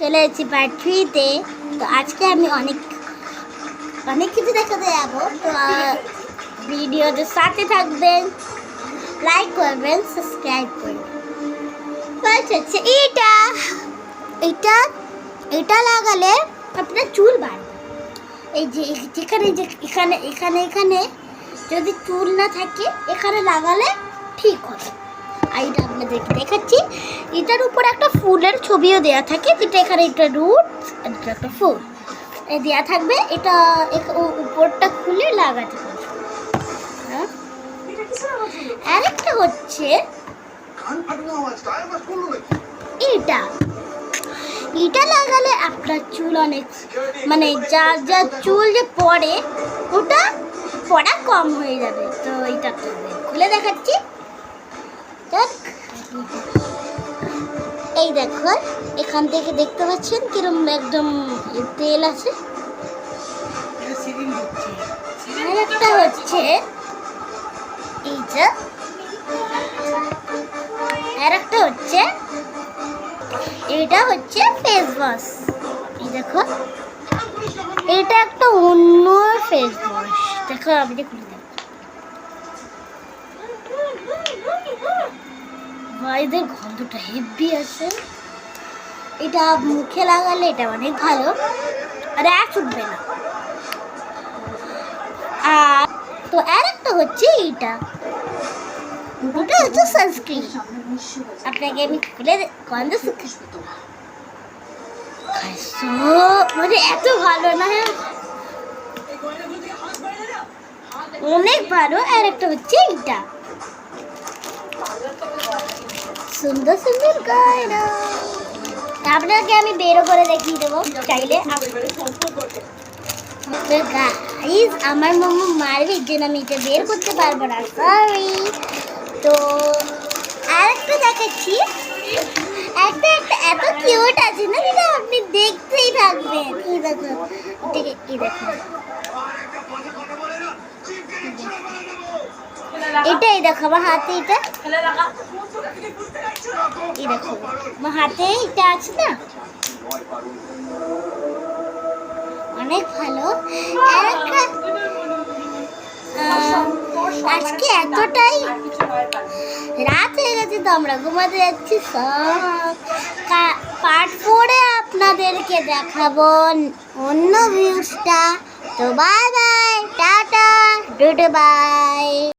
চলে এসেছি পার্ট 3-তে। তো আজকে আমি অনেক কিছু দেখাতে যাবো। তো ভিডিওতে সাথে থাকবেন, লাইক করবেন, সাবস্ক্রাইব করবেন। ফার্স্ট হচ্ছে এটা লাগালে আপনার চুল বাড়বে। এই যে এখানে যদি চুল না থাকে এখানে লাগালে ঠিক হবে। আর এটা আপনাদেরকে দেখাচ্ছি, এটার উপর একটা ফুলের ছবিও দেওয়া থাকে, যেটা এখানে একটা রুট আর এটা একটা ফুল দেওয়া থাকবে। এটা উপরটা খুলে লাগাতে হবে। আরেকটা হচ্ছে এটা লাগালে আপনার চুল অনেক যা চুল যে পড়ে ওটা পড়া কম হয়ে যাবে। তো এটা খুলে দেখাচ্ছি। এই দেখো, এখান থেকে দেখতে পাচ্ছেন কিরকম একদম তেল আছে। আরেকটা হচ্ছে এইটা, আরেকটা হচ্ছে এটা হচ্ছে ফেস ওয়াশ। এই দেখো, এটা একটা অন্য ফেস ওয়াশ। দেখো আপনি খুলে দেখো, এদের গন্ধটা হেভি আছে। এটা মুখে লাগালে এটা অনেক ভালো, র্যাশ উঠবে না। আর তো আরেকটা হচ্ছে এটা হচ্ছে সানস্ক্রিন। আপনাকে আমি খুলে গন্ধ এত ভালো না, অনেক ভালো। আর একটা হচ্ছে এটা, সুন্দর সুন্দর গয়না। আপনাকে আমি বেরো করে দেখিয়ে দেবো চাইলে। গাইস, আমার মাম্মা মারবে যেন আমি এটা বের করতে পারবো না, সরি। তো আরেকটা দেখাচ্ছি, একটা এত কিউট আছে না, যেটা আপনি দেখতেই থাকবেন। এই দেখো, এটাই দেখো আমার হাতে, এটা এই দেখো আমার হাতে এটা আছে না, অনেক ভালো। আজকে এতটাই রাত হয়ে গেছে, তো আমরা ঘুমাতে যাচ্ছি। পার্ট 4-এ আপনাদেরকে দেখাবো অন্য ভিউজটা। তো bye bye, tata, good bye.